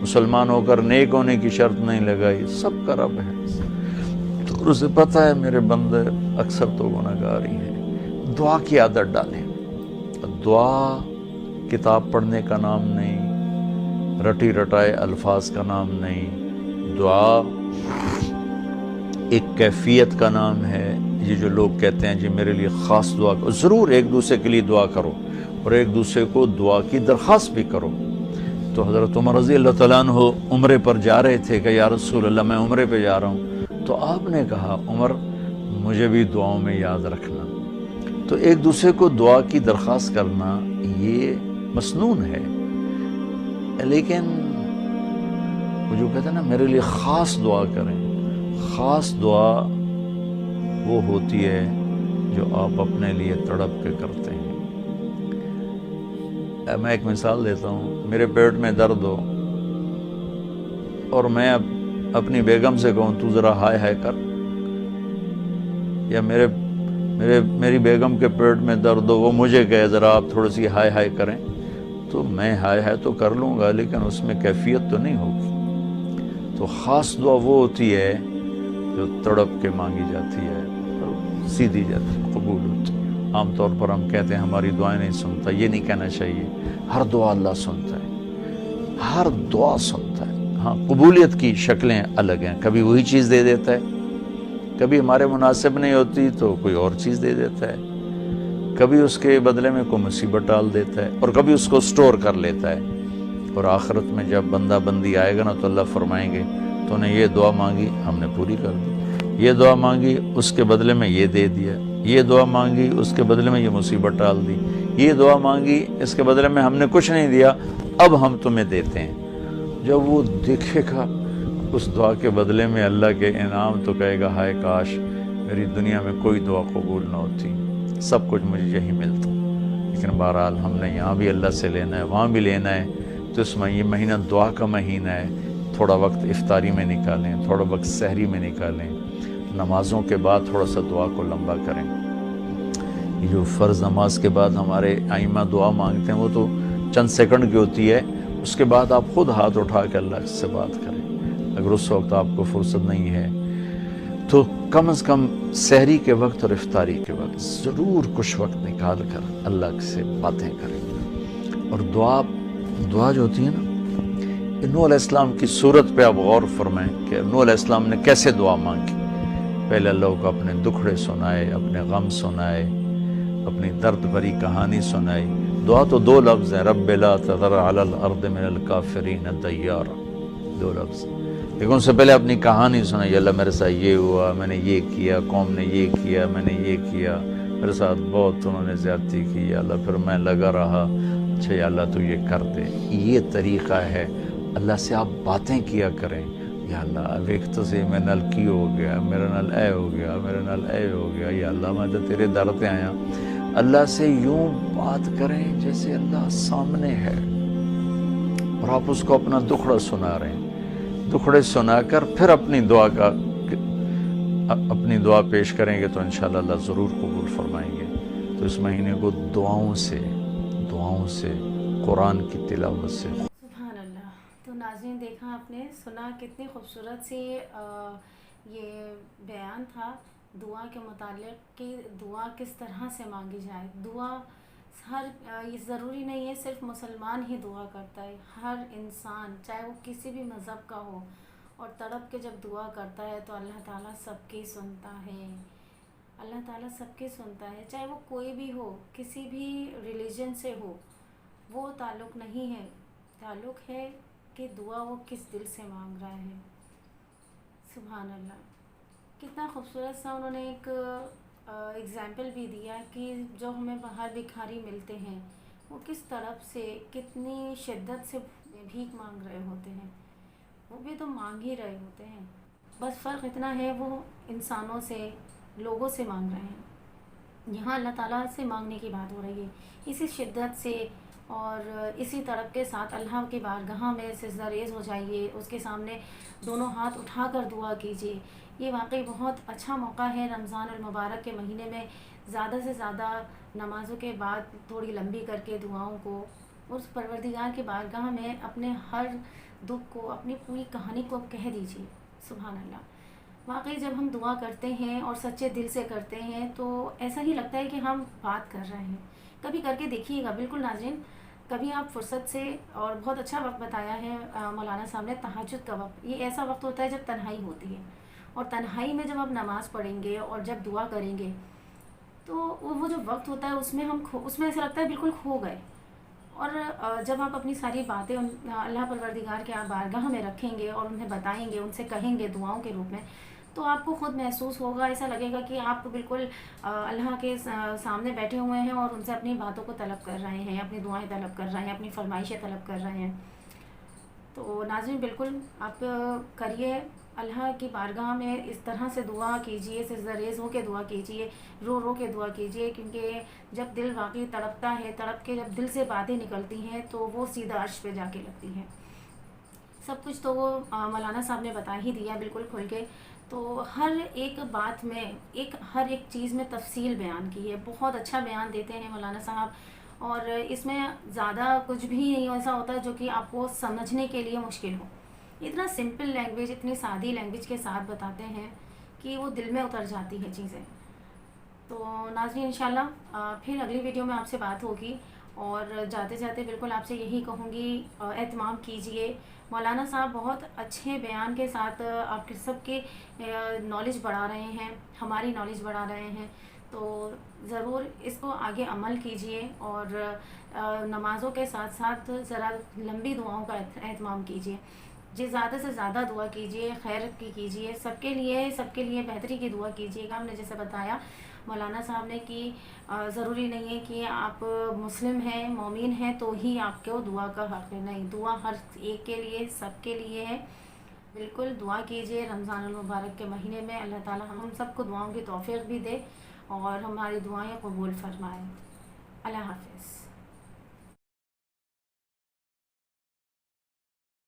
مسلمان ہو کر نیک ہونے کی شرط نہیں لگائی، سب کا رب ہے تو اسے پتہ ہے میرے بندے اکثر تو گناہگار ہی ہیں۔ دعا کی عادت ڈالیں۔ دعا کتاب پڑھنے کا نام نہیں، رٹی رٹائے الفاظ کا نام نہیں، دعا ایک کیفیت کا نام ہے۔ یہ جو لوگ کہتے ہیں جی میرے لیے خاص دعا کرو، ضرور ایک دوسرے کے لیے دعا کرو اور ایک دوسرے کو دعا کی درخواست بھی کرو۔ تو حضرت عمر رضی اللہ تعالیٰ عنہ عمرے پر جا رہے تھے کہ یا رسول اللہ میں عمرے پہ جا رہا ہوں، تو آپ نے کہا عمر مجھے بھی دعاؤں میں یاد رکھنا۔ تو ایک دوسرے کو دعا کی درخواست کرنا یہ مسنون ہے، لیکن وہ جو کہتے ہیں نا میرے لیے خاص دعا کریں، خاص دعا وہ ہوتی ہے جو آپ اپنے لیے تڑپ کے کرتے ہیں۔ میں ایک مثال دیتا ہوں، میرے پیٹ میں درد ہو اور میں اپنی بیگم سے کہوں تو ذرا ہائے ہائے کر، یا میری بیگم کے پیٹ میں درد ہو وہ مجھے کہے ذرا آپ تھوڑی سی ہائے ہائے کریں، تو میں ہائے ہائے تو کر لوں گا لیکن اس میں کیفیت تو نہیں ہوگی۔ تو خاص دعا وہ ہوتی ہے جو تڑپ کے مانگی جاتی ہے، سیدھی جاتی ہے، قبول ہوتی ہے۔ عام طور پر ہم کہتے ہیں ہماری دعائیں نہیں سنتا، یہ نہیں کہنا چاہیے، ہر دعا اللہ سنتا ہے، ہر دعا سنتا ہے۔ ہاں قبولیت کی شکلیں الگ ہیں، کبھی وہی چیز دے دیتا ہے، کبھی ہمارے مناسب نہیں ہوتی تو کوئی اور چیز دے دیتا ہے، کبھی اس کے بدلے میں کوئی مصیبت ڈال دیتا ہے، اور کبھی اس کو سٹور کر لیتا ہے۔ اور آخرت میں جب بندہ بندی آئے گا نا تو اللہ فرمائیں گے تو نے یہ دعا مانگی ہم نے پوری کر دی، یہ دعا مانگی اس کے بدلے میں یہ دے دیا، یہ دعا مانگی اس کے بدلے میں یہ مصیبت ڈال دی، یہ دعا مانگی اس کے بدلے میں ہم نے کچھ نہیں دیا اب ہم تمہیں دیتے ہیں۔ جب وہ دیکھے گا اس دعا کے بدلے میں اللہ کے انعام تو کہے گا ہائے کاش میری دنیا میں کوئی دعا قبول نہ ہوتی، سب کچھ مجھے یہی ملتا۔ لیکن بہرحال ہم نے یہاں بھی اللہ سے لینا ہے، وہاں بھی لینا ہے، تو اس میں یہ مہینہ دعا کا مہینہ ہے، تھوڑا وقت افطاری میں نکالیں، تھوڑا وقت سحری میں نکالیں، نمازوں کے بعد تھوڑا سا دعا کو لمبا کریں۔ یہ جو فرض نماز کے بعد ہمارے ائمہ دعا مانگتے ہیں وہ تو چند سیکنڈ کی ہوتی ہے، اس کے بعد آپ خود ہاتھ اٹھا کے اللہ سے بات کریں۔ اگر اس وقت آپ کو فرصت نہیں ہے تو کم از کم سحری کے وقت اور افطاری کے وقت ضرور کچھ وقت نکال کر اللہ سے باتیں کریں۔ اور دعا جو ہوتی ہے نا، نوح علیہ السلام کی صورت پہ آپ غور فرمائیں کہ نوح علیہ السلام نے کیسے دعا مانگی۔ پہلے اللہ کو اپنے دکھڑے سنائے، اپنے غم سنائے، اپنی درد بھری کہانی سنائی۔ دعا تو دو لفظ ہیں، رب لا تذر علی الارض من الکافرین دیارا، دو لفظ، لیکن ان سے پہلے اپنی کہانی سنائی، اللہ میرے ساتھ یہ ہوا، میں نے یہ کیا، قوم نے یہ کیا، میں نے یہ کیا، میرے ساتھ بہت انہوں نے زیادتی کی، یا اللہ پھر میں لگا رہا، اچھا یا اللہ تو یہ کر دے۔ یہ طریقہ ہے، اللہ سے آپ باتیں کیا کریں، یا اللہ ایک تو سے میں نل کی ہو گیا، میرا نل اے ہو گیا، میرا نل اے ہو گیا، یا اللہ میں تو تیرے در پہ آیا۔ اللہ سے یوں بات کریں جیسے اللہ سامنے ہے، اور آپ اس کو اپنا دکھڑا سنا رہے ہیں۔ دکھڑے سنا کر پھر اپنی دعا پیش کریں گے تو انشاءاللہ اللہ ضرور قبول فرمائیں گے۔ تو اس مہینے کو دعاؤں سے قرآن کی تلاوت سے۔ سبحان اللہ۔ تو ناظرین دیکھا آپ نے، سنا کتنی خوبصورت سی یہ بیان تھا دعا کے متعلق کہ دعا کس طرح سے مانگی جائے۔ دعا یہ ضروری نہیں ہے صرف مسلمان ہی دعا کرتا ہے، ہر انسان چاہے وہ کسی بھی مذہب کا ہو اور تڑپ کے جب دعا کرتا ہے تو اللہ تعالیٰ سب کی سنتا ہے، اللہ تعالیٰ سب کی سنتا ہے، چاہے وہ کوئی بھی ہو، کسی بھی ریلیجن سے ہو، وہ تعلق نہیں ہے، تعلق ہے کہ دعا وہ کس دل سے مانگ رہا ہے۔ سبحان اللہ، کتنا خوبصورت سا انہوں نے ایک اگزامپل بھی دیا کہ جو ہمیں باہر بھکاری ملتے ہیں وہ کس طرف سے کتنی شدت سے بھیک مانگ رہے ہوتے ہیں، وہ بھی تو مانگ ہی رہے ہوتے ہیں، بس فرق اتنا ہے وہ انسانوں سے، لوگوں سے مانگ رہے ہیں، یہاں اللہ تعالیٰ سے مانگنے کی بات ہو رہی ہے۔ اسی شدت سے اور اسی طرف کے ساتھ اللہ کی بارگاہ میں سجدہ ریز ہو جائیے، اس کے سامنے دونوں ہاتھ اٹھا کر دعا کیجیے۔ یہ واقعی بہت اچھا موقع ہے رمضان المبارک کے مہینے میں زیادہ سے زیادہ نمازوں کے بعد تھوڑی لمبی کر کے دعاؤں کو اس پروردگار کی بارگاہ میں اپنے ہر دکھ کو، اپنی پوری کہانی کو کہہ دیجیے. سبحان اللہ. واقعی جب ہم دعا کرتے ہیں اور سچے دل سے کرتے ہیں تو ایسا ہی لگتا ہے کہ ہم بات کر رہے ہیں. کبھی کر کے دیکھیے گا. بالکل ناظرین، کبھی آپ فرصت سے، اور بہت اچھا وقت بتایا ہے مولانا صاحب نے، تہجد کا وقت. یہ ایسا وقت ہوتا ہے جب تنہائی ہوتی ہے، اور تنہائی میں جب آپ نماز پڑھیں گے اور جب دعا کریں گے تو وہ جو وقت ہوتا ہے اس میں اس میں ایسا لگتا ہے بالکل کھو گئے. اور جب آپ اپنی ساری باتیں اللہ پروردگار کے بارگاہ میں رکھیں گے اور انہیں بتائیں گے، ان سے کہیں گے دعاؤں کے روپ میں، تو آپ کو خود محسوس ہوگا، ایسا لگے گا کہ آپ بالکل اللہ کے سامنے بیٹھے ہوئے ہیں اور ان سے اپنی باتوں کو طلب کر رہے ہیں، اپنی دعائیں طلب کر رہے ہیں، اپنی فرمائشیں طلب کر رہے ہیں. تو ناظرین بالکل آپ کریے، اللہ کی بارگاہ میں اس طرح سے دعا کیجئے، سجدہ ہو کے دعا کیجئے، رو رو کے دعا کیجئے، کیونکہ جب دل واقعی تڑپتا ہے، تڑپ کے جب دل سے باتیں نکلتی ہیں تو وہ سیدھا عرش پہ جا کے لگتی ہیں. سب کچھ تو وہ مولانا صاحب نے بتا ہی دیا بالکل کھل کے. تو ہر ایک بات میں، ہر ایک چیز میں تفصیل بیان کی ہے. بہت اچھا بیان دیتے ہیں مولانا صاحب، اور اس میں زیادہ کچھ بھی نہیں ایسا ہوتا جو کہ آپ کو سمجھنے کے لیے مشکل ہو. اتنا سمپل لینگویج، اتنی سادی لینگویج کے ساتھ بتاتے ہیں کہ وہ دل میں اتر جاتی ہے چیزیں. تو ناظرین انشاءاللہ پھر اگلی ویڈیو میں آپ سے بات ہوگی. اور جاتے جاتے بالکل آپ سے یہی کہوں گی، اہتمام کیجئے. مولانا صاحب بہت اچھے بیان کے ساتھ آپ کے سب کے نالج بڑھا رہے ہیں، ہماری نالج بڑھا رہے ہیں. تو ضرور اس کو آگے عمل کیجئے، اور نمازوں کے ساتھ ساتھ ذرا لمبی دعاؤں کا اہتمام کیجئے. جی زیادہ سے زیادہ دعا کیجئے، خیرت کی کیجئے، سب کے لیے بہتری کی دعا کیجئے گا. ہم نے جیسے بتایا مولانا صاحب نے کہ ضروری نہیں ہے کہ آپ مسلم ہیں، مومن ہیں تو ہی آپ کو دعا کا حق ہے. نہیں، دعا ہر ایک کے لیے، سب کے لیے ہے. بالکل دعا کیجئے. رمضان المبارک کے مہینے میں اللہ تعالی ہم سب کو دعاؤں کی توفیق بھی دے اور ہماری دعائیں قبول فرمائے. اللہ حافظ.